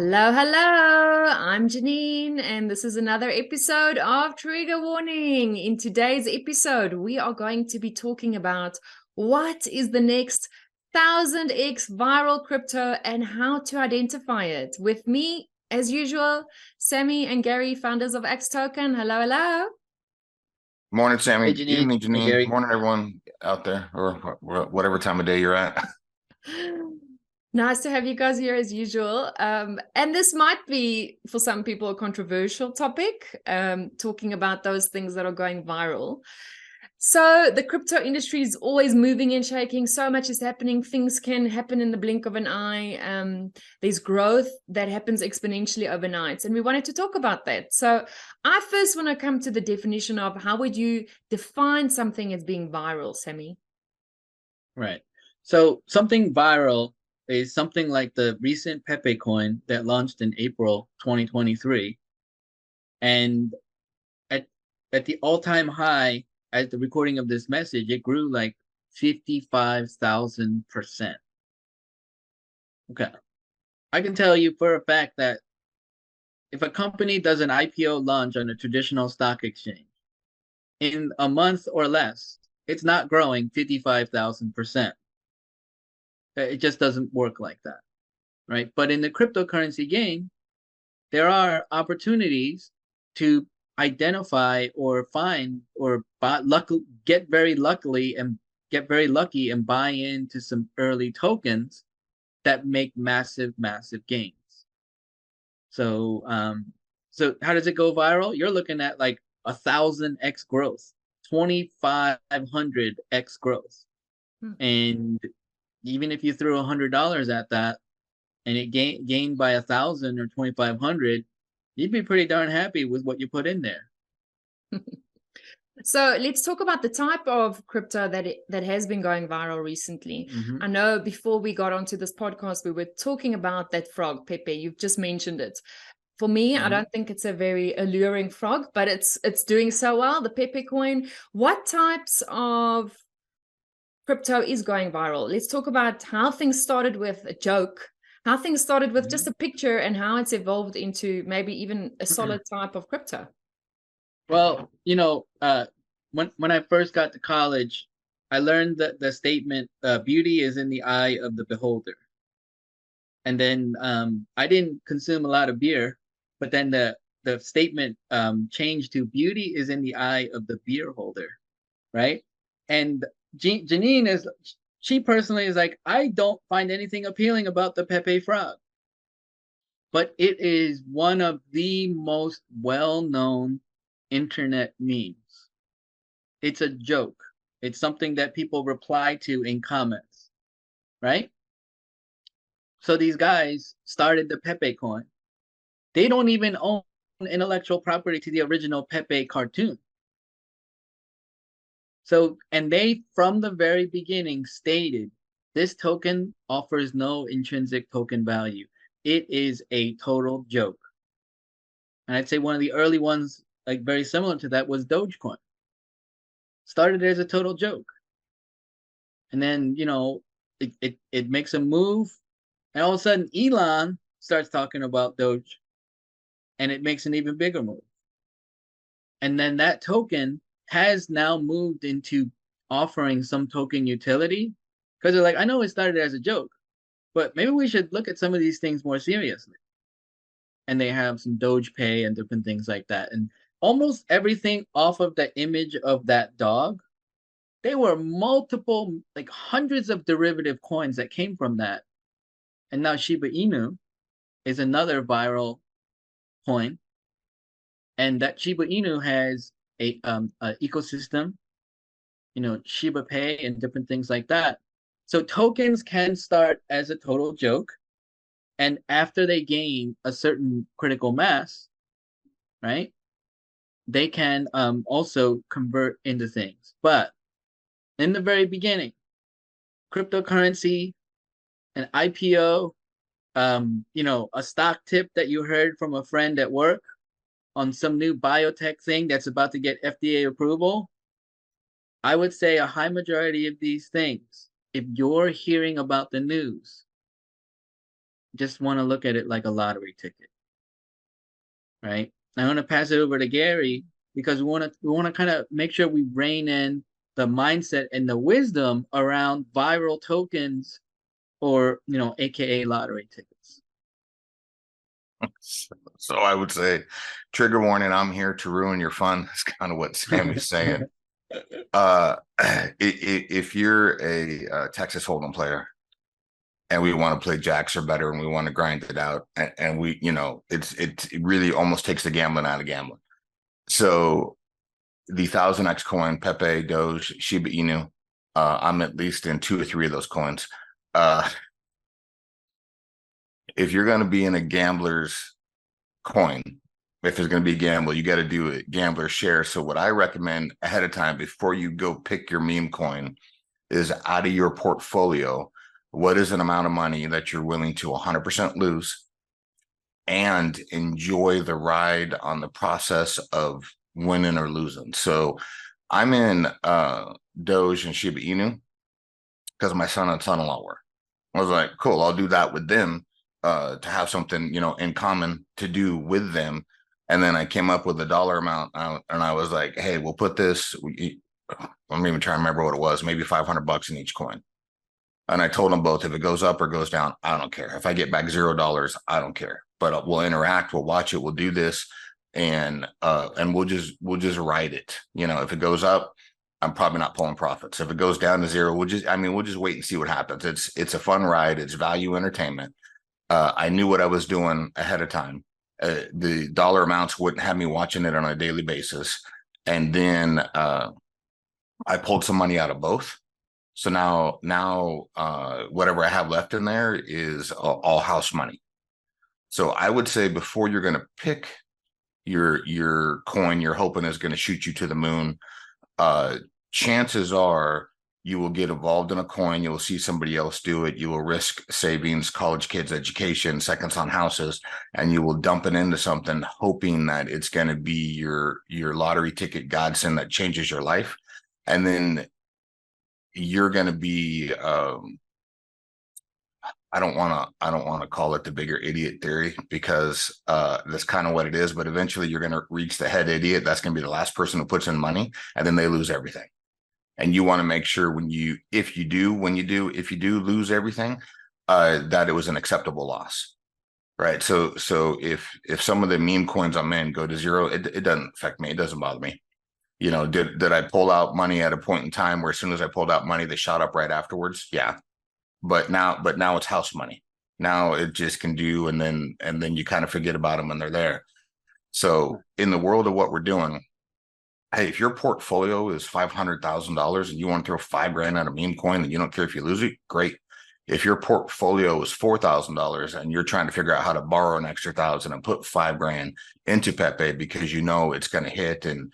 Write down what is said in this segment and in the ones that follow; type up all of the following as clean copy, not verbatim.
Hello, hello. I'm Janine, and this is another episode of Trigger Warning. In today's episode, we are going to be talking about what is the next 1000x viral crypto and how to identify it. With me, as usual, Sammy and Gary, founders of X Token. Hello, hello. Morning, Hey Sammy. Janine, Evening, hey Janine. Gary. Morning, everyone out there, or whatever time of day you're at. Nice to have you guys here as usual. And this might be, for some people, a controversial topic, talking about those things that are going viral. So the crypto industry is always moving and shaking. So much is happening. Things can happen in the blink of an eye. There's growth that happens exponentially overnight. And we wanted to talk about that. So I first want to come to the definition of how would you define something as being viral, Sammy? Right. So something viral is something like the recent Pepe coin that launched in April 2023. And at at the all-time high at the recording of this message, it grew like 55,000%. Okay. I can tell you for a fact that if a company does an IPO launch on a traditional stock exchange, in a month or less, it's not growing 55,000%. It just doesn't work like that, right? But in the cryptocurrency game, there are opportunities to identify or find or get very lucky and buy into some early tokens that make massive, massive gains. So, so how does it go viral? You're looking at like 1,000x growth, 2,500x growth, Hmm. and even if you threw $100 at that and it gained by 1,000 or 2,500, you'd be pretty darn happy with what you put in there. So let's talk about the type of crypto that has been going viral recently. Mm-hmm. I know before we got onto this podcast, we were talking about that frog, Pepe. You've just mentioned it. For me, I Mm-hmm. don't think it's a very alluring frog, but it's doing so well. The Pepe coin. What types of crypto is going viral? Let's talk about how things started with a joke, how things started with just Mm-hmm. a picture, and how it's evolved into maybe even a solid type of crypto. Well, when I first got to college, I learned that the statement "beauty is in the eye of the beholder," and then I didn't consume a lot of beer, but then the statement changed to "beauty is in the eye of the beer holder," right? And Janine is she personally is like, I don't find anything appealing about the Pepe frog, but it is one of the most well-known internet memes. It's a joke. It's something that people reply to in comments, right? So these guys started the Pepe coin. They don't even own intellectual property to the original Pepe cartoon. So, and they from the very beginning stated this token offers no intrinsic token value. It is a total joke. And I'd say one of the early ones, like very similar to that, was Dogecoin. Started as a total joke. And then, it makes a move. And all of a sudden, Elon starts talking about Doge and it makes an even bigger move. And then that token has now moved into offering some token utility because they're like, I know it started as a joke, but maybe we should look at some of these things more seriously. And they have some Doge Pay and different things like that. And almost everything off of the image of that dog, there were multiple, like hundreds of derivative coins that came from that. And now Shiba Inu is another viral coin. And that Shiba Inu has a ecosystem, Shiba Pay and different things like that. So tokens can start as a total joke, and after they gain a certain critical mass, right, they can also convert into things. But in the very beginning, cryptocurrency, an IPO, a stock tip that you heard from a friend at work on some new biotech thing that's about to get FDA approval, I would say a high majority of these things, if you're hearing about the news, just want to look at it like a lottery ticket, right? I'm going to pass it over to Gary because we want to kind of make sure we rein in the mindset and the wisdom around viral tokens, or AKA lottery tickets. So I would say, trigger warning, I'm here to ruin your fun. That's kind of what Sammy's saying. If you're a Texas Hold'em player and we want to play jacks or better and we want to grind it out, and we, it really almost takes the gambling out of gambling. So the 1000X coin, Pepe, Doge, Shiba Inu, I'm at least in 2 or 3 of those coins. If you're going to be in a gambler's coin, if there's going to be a gamble, you got to do a gambler share. So what I recommend ahead of time, before you go pick your meme coin, is out of your portfolio, what is an amount of money that you're willing to 100% lose and enjoy the ride on the process of winning or losing. So I'm in Doge and Shiba Inu because my son and son-in-law were. I was like, cool, I'll do that with them to have something, in common to do with them. And then I came up with a dollar amount and I was like, hey, we'll put this, I'm even trying to remember what it was, maybe $500 in each coin. And I told them both, if it goes up or goes down, I don't care. If I get back $0, I don't care. But we'll interact, we'll watch it, we'll do this, and we'll just ride it. If it goes up, I'm probably not pulling profits. If it goes down to 0, we'll just wait and see what happens. It's a fun ride. It's value entertainment. I knew what I was doing ahead of time. The dollar amounts wouldn't have me watching it on a daily basis. And then I pulled some money out of both. So now whatever I have left in there is all house money. So I would say, before you're going to pick your coin you're hoping is going to shoot you to the moon, chances are you will get involved in a coin, you will see somebody else do it, you will risk savings, college kids' education, seconds on houses, and you will dump it into something hoping that it's going to be your lottery ticket godsend that changes your life. And then you're going to be I don't want to call it the bigger idiot theory, because that's kind of what it is. But eventually you're going to reach the head idiot. That's going to be the last person who puts in money, and then they lose everything. And you want to make sure if you do lose everything, that it was an acceptable loss, right? So if some of the meme coins I'm in go to 0, it doesn't affect me. It doesn't bother me. Did I pull out money at a point in time where as soon as I pulled out money, they shot up right afterwards? Yeah. But now it's house money. Now it just can do, and then you kind of forget about them and they're there. So in the world of what we're doing, hey, if your portfolio is $500,000 and you want to throw $5,000 at a meme coin and you don't care if you lose it, great. If your portfolio is $4,000 and you're trying to figure out how to borrow an extra $1,000 and put $5,000 into Pepe because it's going to hit, and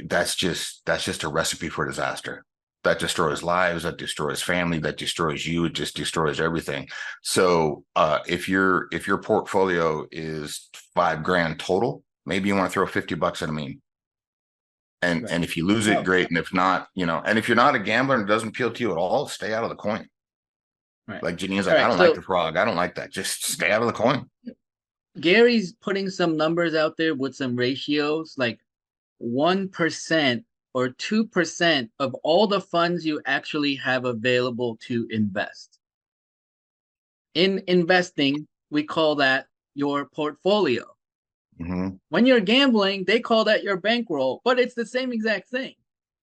that's just a recipe for disaster. That destroys lives, that destroys family, that destroys you, it just destroys everything. So if your portfolio is $5,000 total, maybe you want to throw $50 at a meme. And right. And if you lose it, great. And if not, and if you're not a gambler and it doesn't appeal to you at all, stay out of the coin. Right. Like Janine's like, I don't like the frog. I don't like that. Just stay out of the coin. Gary's putting some numbers out there with some ratios, like 1% or 2% of all the funds you actually have available to invest. In investing, we call that your portfolio. Mm-hmm. When you're gambling, they call that your bankroll, but it's the same exact thing.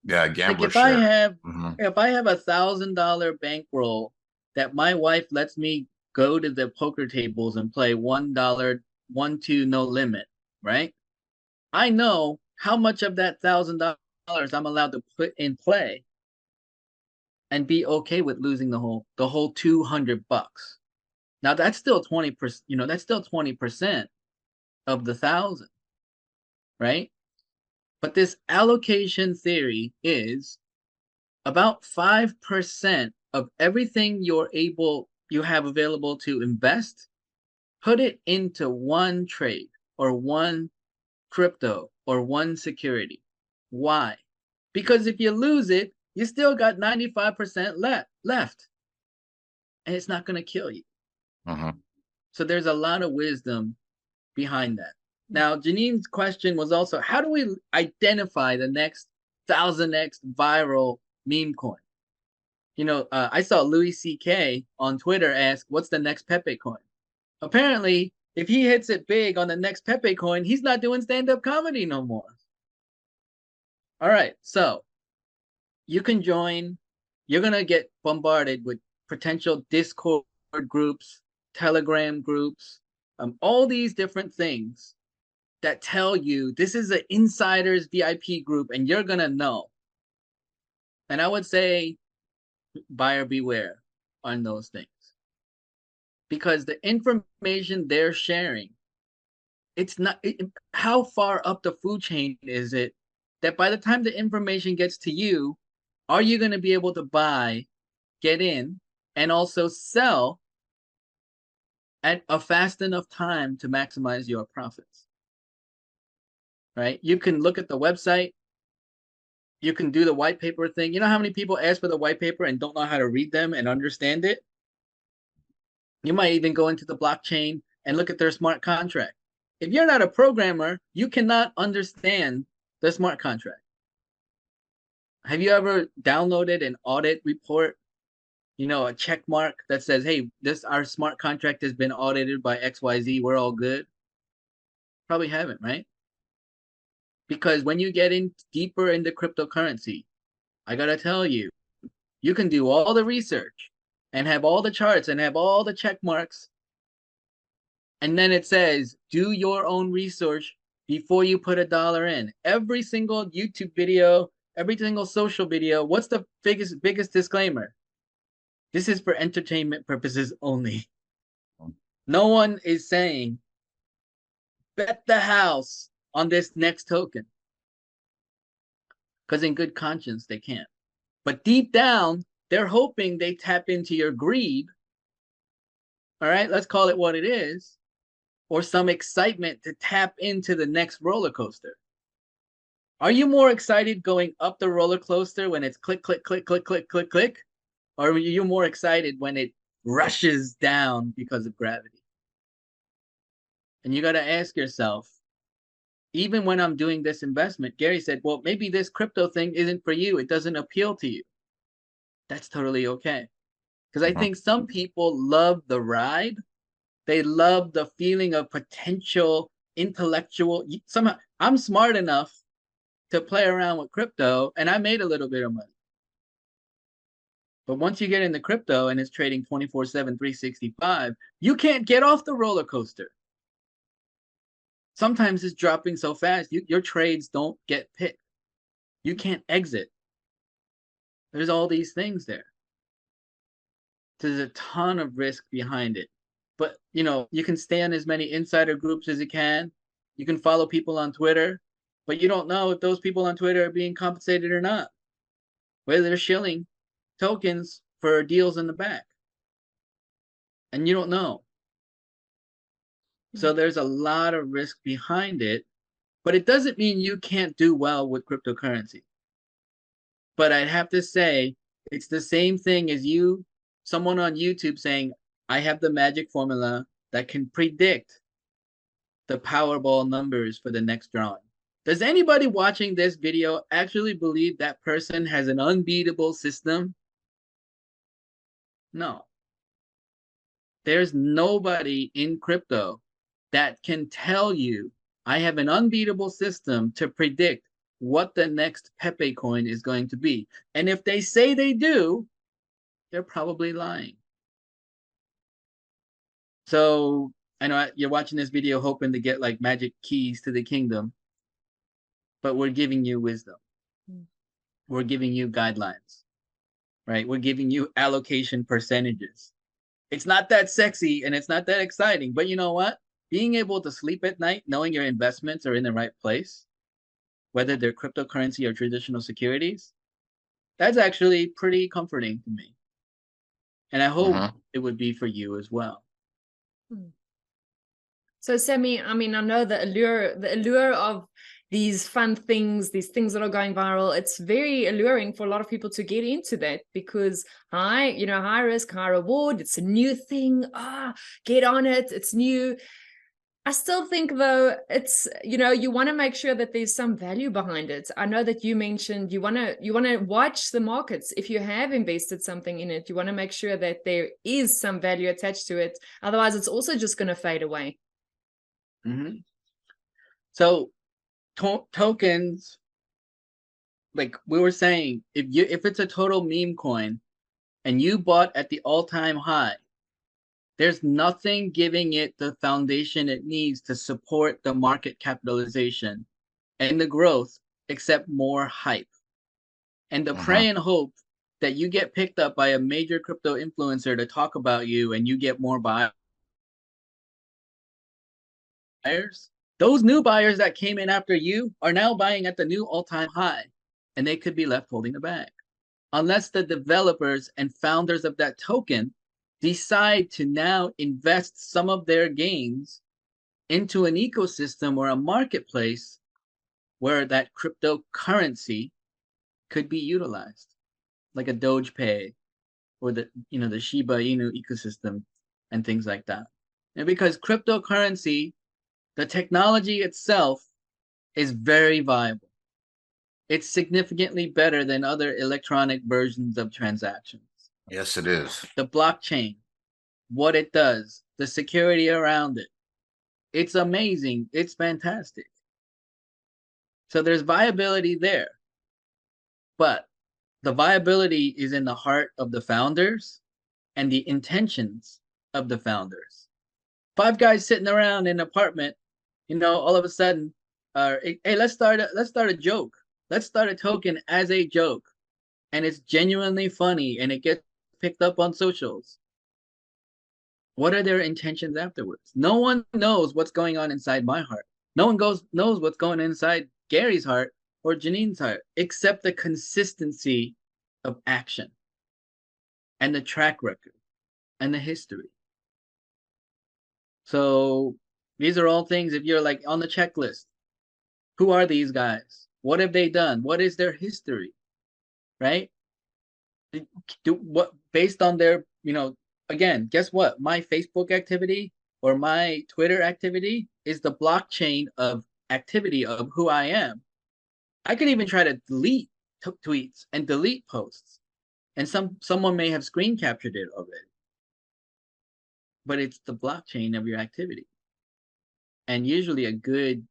Yeah, gambler like if I have $1,000 bankroll that my wife lets me go to the poker tables and play $1, 1-2 no limit, right? I know how much of that $1,000 I'm allowed to put in play and be okay with losing the whole $200. Now that's still 20%, that's still 20% of the 1,000, right? But this allocation theory is about 5% of everything you have available to invest, put it into one trade or one crypto or one security. Why? Because if you lose it, you still got 95% left, and it's not going to kill you. Uh-huh. So there's a lot of wisdom behind that. Now, Janine's question was also, how do we identify the next 1000x viral meme coin? You know, I saw Louis C.K. on Twitter ask, what's the next Pepe coin? Apparently, if he hits it big on the next Pepe coin, he's not doing stand-up comedy no more. All right, so you can join. You're going to get bombarded with potential Discord groups, Telegram groups, all these different things that tell you this is an insider's VIP group and you're going to know. And I would say buyer beware on those things. Because the information they're sharing, it's not, how far up the food chain is it that by the time the information gets to you, are you going to be able to buy, get in, and also sell at a fast enough time to maximize your profits? Right? You can look at the website. You can do the white paper thing. You know how many people ask for the white paper and don't know how to read them and understand it? You might even go into the blockchain and look at their smart contract. If you're not a programmer, you cannot understand the smart contract. Have you ever downloaded an audit report, you know, a check mark that says, hey, our smart contract has been audited by XYZ, we're all good? Probably haven't, right? Because when you get in deeper into cryptocurrency, I gotta tell you, you can do all the research and have all the charts and have all the check marks. And then it says, do your own research before you put $1 in. Every single YouTube video, every single social video, what's the biggest disclaimer? This is for entertainment purposes only. No one is saying, bet the house on this next token. Because in good conscience, they can't. But deep down, they're hoping they tap into your greed. All right, let's call it what it is. Or some excitement to tap into the next roller coaster. Are you more excited going up the roller coaster when it's click, click, click, click, click, click, click? Or are you more excited when it rushes down because of gravity? And you got to ask yourself, even when I'm doing this investment, Gary said, well, maybe this crypto thing isn't for you. It doesn't appeal to you. That's totally okay. Because I think some people love the ride. They love the feeling of potential intellectual. Somehow, I'm smart enough to play around with crypto, and I made a little bit of money. But once you get into crypto and it's trading 24/7, 365, you can't get off the roller coaster. Sometimes it's dropping so fast, your trades don't get picked. You can't exit. There's all these things there. There's a ton of risk behind it. But, you know, you can stay on as many insider groups as you can. You can follow people on Twitter, but you don't know if those people on Twitter are being compensated or not. Whether they're shilling tokens for deals in the back. And you don't know. So there's a lot of risk behind it, but it doesn't mean you can't do well with cryptocurrency. But I'd have to say, it's the same thing as someone on YouTube saying, I have the magic formula that can predict the Powerball numbers for the next drawing. Does anybody watching this video actually believe that person has an unbeatable system? No. There's nobody in crypto that can tell you, I have an unbeatable system to predict what the next Pepe coin is going to be. And if they say they do, they're probably lying. So I know you're watching this video hoping to get like magic keys to the kingdom, but we're giving you wisdom. We're giving you guidelines, right? We're giving you allocation percentages. It's not that sexy and it's not that exciting, but you know what? Being able to sleep at night knowing your investments are in the right place, whether they're cryptocurrency or traditional securities, that's actually pretty comforting to me. And I hope it would be for you as well. So Sammy, I mean, I know the allure of these fun things, these things that are going viral. It's very alluring for a lot of people to get into that because high risk, high reward. It's a new thing. Get on it. It's new. I still think though, it's, you want to make sure that there's some value behind it. I know that you mentioned you want to watch the markets. If you have invested something in it, you want to make sure that there is some value attached to it. Otherwise, it's also just going to fade away. Mm-hmm. So tokens, like we were saying, if it's a total meme coin and you bought at the all-time high, there's nothing giving it the foundation it needs to support the market capitalization and the growth except more hype. And the pray and hope that you get picked up by a major crypto influencer to talk about you and you get more buyers. Those new buyers that came in after you are now buying at the new all-time high, and they could be left holding the bag. Unless the developers and founders of that token decide to now invest some of their gains into an ecosystem or a marketplace where that cryptocurrency could be utilized, like a Dogecoin or the Shiba Inu ecosystem and things like that. And because cryptocurrency, the technology itself is very viable. It's significantly better than other electronic versions of transactions. Yes, it is. The blockchain, what it does, the security around it. It's amazing. It's fantastic. So there's viability there. But the viability is in the heart of the founders and the intentions of the founders. 5 guys sitting around in an apartment, all of a sudden, hey, let's start a joke. Let's start a token as a joke. And it's genuinely funny and it gets picked up on socials. What are their intentions afterwards? No one knows what's going on inside my heart. No one knows what's going on inside Gary's heart or Janine's heart, except the consistency of action and the track record and the history. So these are all things, if you're like on the checklist, who are these guys? What have they done? What is their history? Right? Based on their, again, guess what? My Facebook activity or my Twitter activity is the blockchain of activity of who I am. I can even try to delete tweets and delete posts, and someone may have screen captured it already. But it's the blockchain of your activity, and usually a good,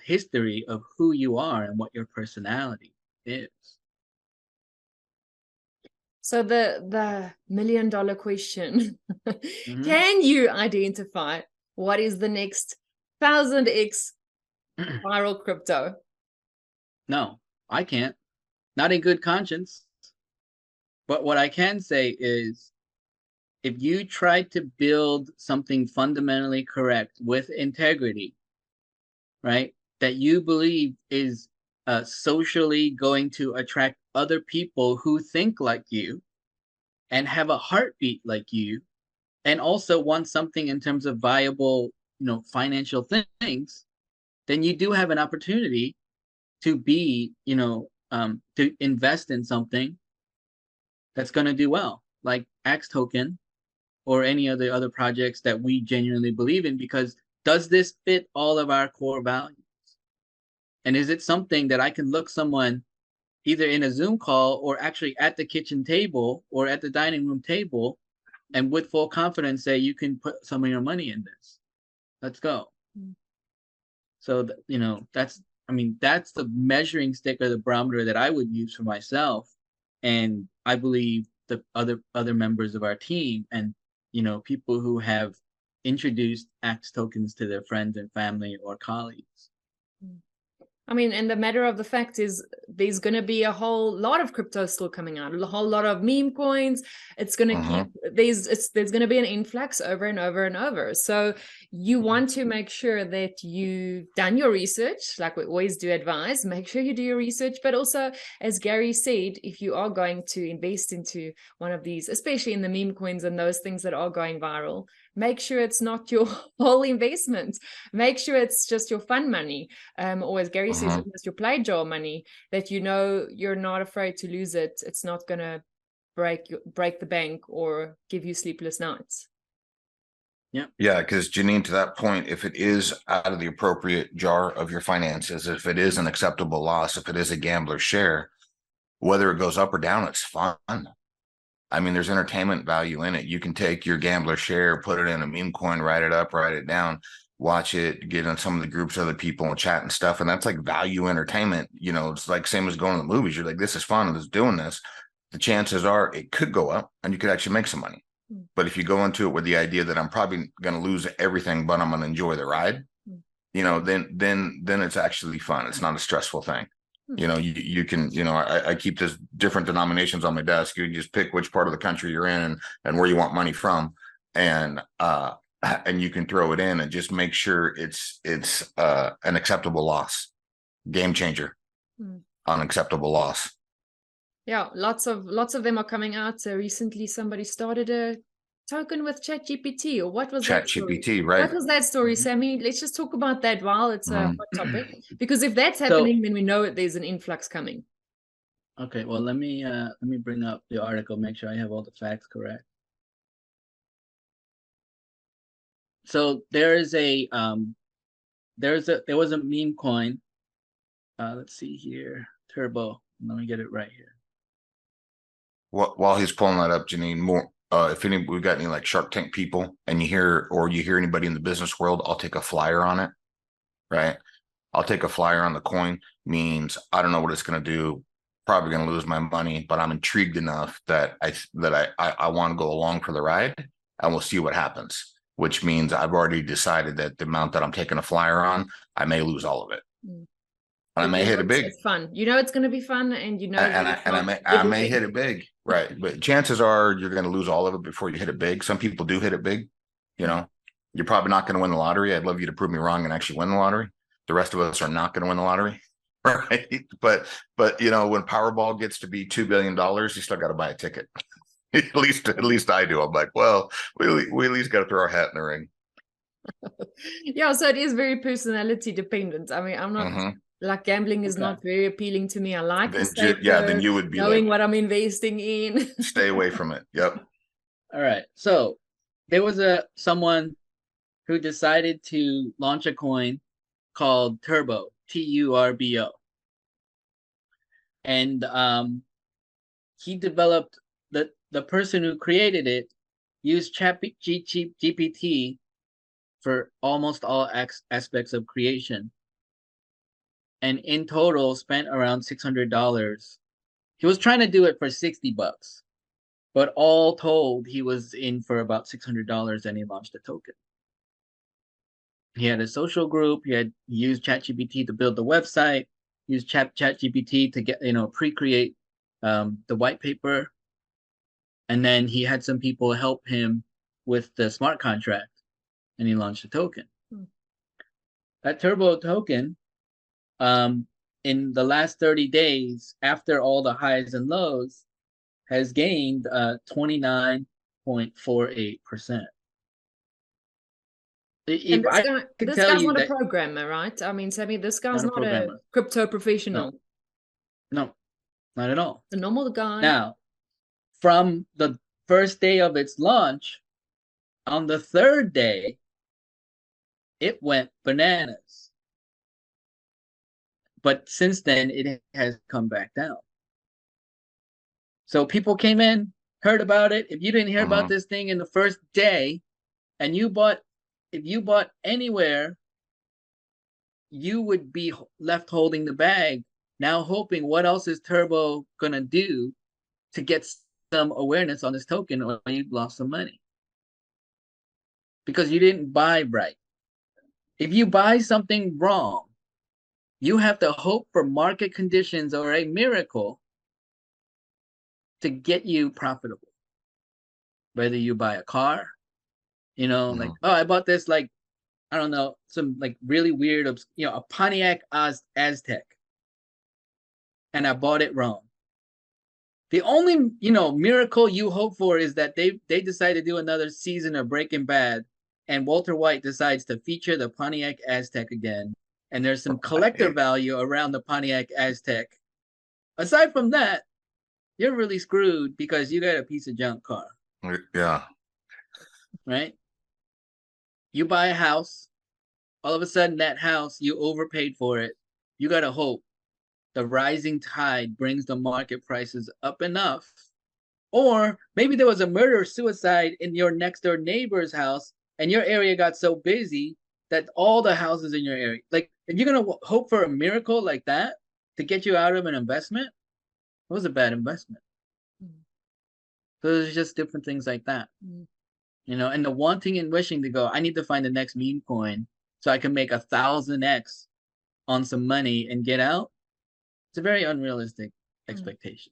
history of who you are and what your personality is. So the $1 million question, can you identify what is the next 1000x viral crypto? No, I can't. Not in good conscience. But what I can say is, if you try to build something fundamentally correct with integrity, right, that you believe is socially going to attract other people who think like you and have a heartbeat like you, and also want something in terms of viable, financial things, then you do have an opportunity to be, to invest in something that's going to do well, like Axe Token or any of the other projects that we genuinely believe in, because does this fit all of our core values? And is it something that I can look someone either in a Zoom call or actually at the kitchen table or at the dining room table and with full confidence say, you can put some of your money in this. Let's go. So, that's the measuring stick or the barometer that I would use for myself. And I believe the other members of our team and, people who have introduced Axe tokens to their friends and family or colleagues. I mean, and the matter of the fact is there's going to be a whole lot of crypto still coming out, a whole lot of meme coins. It's going to keep, there's going to be an influx over and over and over. So you want to make sure that you've done your research, like we always do advise, make sure you do your research. But also, as Gary said, if you are going to invest into one of these, especially in the meme coins and those things that are going viral, make sure it's not your whole investment. Make sure it's just your fun money. Or as Gary says, it's your play jar money, that you know you're not afraid to lose it. It's not going to break the bank or give you sleepless nights. Yeah, because Janine, to that point, if it is out of the appropriate jar of your finances, if it is an acceptable loss, if it is a gambler's share, whether it goes up or down, it's fun. I mean, there's entertainment value in it. You can take your gambler share, put it in a meme coin, write it up, write it down, watch it, get in some of the groups, other people and chat and stuff. And that's like value entertainment. You know, it's like same as going to the movies. You're like, this is fun. It's doing this. The chances are it could go up and you could actually make some money. But if you go into it with the idea that I'm probably going to lose everything, but I'm going to enjoy the ride, you know, then it's actually fun. It's not a stressful thing. You know, you can, you know, I keep this different denominations on my desk. You can just pick which part of the country you're in and where you want money from. And you can throw it in and just make sure it's an acceptable loss. Game changer. Unacceptable loss. Yeah, lots of them are coming out. So recently somebody started a token with ChatGPT, or what was that story? ChatGPT, right? What was that story, Sammy? Let's just talk about that while it's a hot topic, because if that's happening, then we know there's an influx coming. Okay, well, let me bring up the article, make sure I have all the facts correct. So there was a meme coin. Let's see here, Turbo. Let me get it right here. While he's pulling that up, Janine, more if we've got any like Shark Tank people and you hear anybody in the business world, I'll take a flyer on it, right? I'll take a flyer on the coin. Means I don't know what it's going to do, probably going to lose my money, but I'm intrigued enough that I want to go along for the ride, and we'll see what happens, which means I've already decided that the amount that I'm taking a flyer on, I may lose all of it. And I may hit it big. It's fun. You know it's going to be fun, and you know. I may hit it big, right? But chances are you're going to lose all of it before you hit it big. Some people do hit it big. You know, you're probably not going to win the lottery. I'd love you to prove me wrong and actually win the lottery. The rest of us are not going to win the lottery, right? But you know, when Powerball gets to be $2 billion, you still got to buy a ticket. at least I do. I'm like, well, we at least got to throw our hat in the ring. Yeah, so it is very personality dependent. I mean, I'm not. Like gambling is not very appealing to me. I like then you would be knowing what I'm investing in. Stay away from it. Yep. All right. So there was someone who decided to launch a coin called Turbo, Turbo. And he developed the person who created it used GPT for almost all aspects of creation. And in total spent around $600. He was trying to do it for $60, but all told, he was in for about $600, and he launched a token. He had a social group. He used ChatGPT to build the website. Used ChatGPT to get pre-create the white paper, and then he had some people help him with the smart contract, and he launched a token. That Turbo token. In the last 30 days, after all the highs and lows, has gained 29.48%. This guy's not a programmer, right? I mean, Sammy, this guy's not a crypto professional. No, not at all. A normal guy. Now, from the first day of its launch, on the third day, it went bananas. But since then, it has come back down. So people came in, heard about it. If you didn't hear about this thing in the first day, and if you bought anywhere, you would be left holding the bag, now hoping what else is Turbo going to do to get some awareness on this token, or you've lost some money. Because you didn't buy right. If you buy something wrong, You have to hope for market conditions or a miracle to get you profitable. Whether you buy a car, you know, like, oh, I bought this, like, I don't know, some like really weird, you know, a Pontiac Aztec, and I bought it wrong. The only, you know, miracle you hope for is that they decide to do another season of Breaking Bad, and Walter White decides to feature the Pontiac Aztec again, and there's some collector value around the Pontiac Aztec. Aside from that, you're really screwed because you got a piece of junk car. Yeah. Right? You buy a house, all of a sudden that house, you overpaid for it. You got to hope the rising tide brings the market prices up enough. Or maybe there was a murder or suicide in your next door neighbor's house, and your area got so busy that all the houses in your area, like, if you're going to hope for a miracle like that to get you out of an investment, it was a bad investment. So there's just different things like that. You know, and the wanting and wishing to go, I need to find the next meme coin so I can make 1,000x on some money and get out. It's a very unrealistic expectation.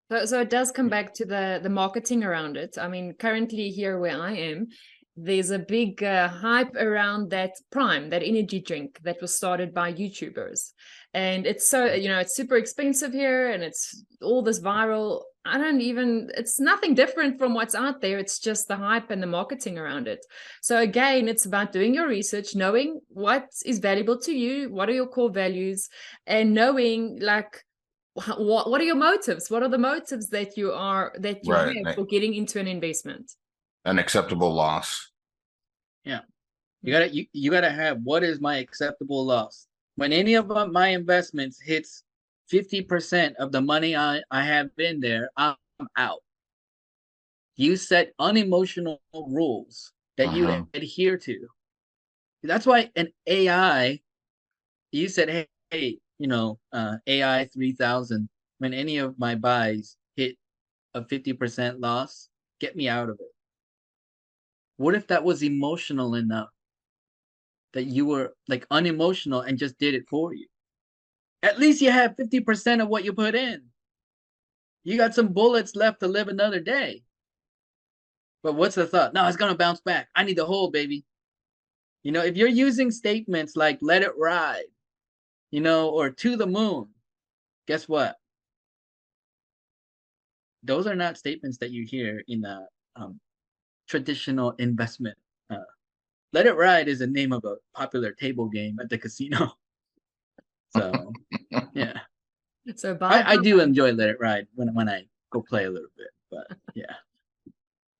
So it does come back to the marketing around it. I mean, currently here where I am, there's a big hype around that Prime, that energy drink that was started by YouTubers. And it's so, you know, it's super expensive here, and it's all this viral. It's nothing different from what's out there. It's just the hype and the marketing around it. So again, it's about doing your research, knowing what is valuable to you, what are your core values, and knowing, like, what are your motives? What are the motives that you have for getting into an investment? An acceptable loss. Yeah. You gotta have, what is my acceptable loss? When any of my investments hits 50% of the money I have in there, I'm out. You set unemotional rules that you adhere to. That's why an AI, you said, hey, you know, AI 3000, when any of my buys hit a 50% loss, get me out of it. What if that was emotional enough that you were like unemotional and just did it for you? At least you have 50% of what you put in. You got some bullets left to live another day. But what's the thought? No, it's going to bounce back. I need to hold, baby. You know, if you're using statements like let it ride, you know, or to the moon, guess what? Those are not statements that you hear in a traditional investment. Let it ride is the name of a popular table game at the casino. So, yeah. So I do enjoy Let It Ride when I go play a little bit, but yeah.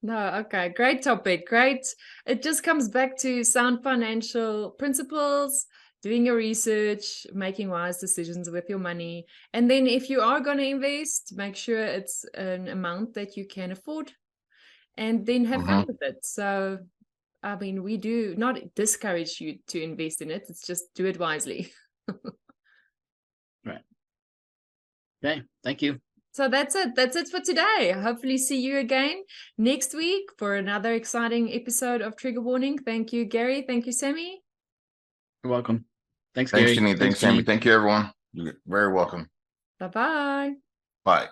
No, okay, great topic, great. It just comes back to sound financial principles, doing your research, making wise decisions with your money. And then if you are going to invest, make sure it's an amount that you can afford, and then have fun with it. So, I mean, we do not discourage you to invest in it. It's just do it wisely. Right. Okay, thank you. So that's it. That's it for today. Hopefully see you again next week for another exciting episode of Trigger Warning. Thank you, Gary. Thank you, Sammy. You're welcome. Thanks, Gary. Janine. Thanks, Sammy. Thank you, everyone. You're very welcome. Bye-bye. Bye.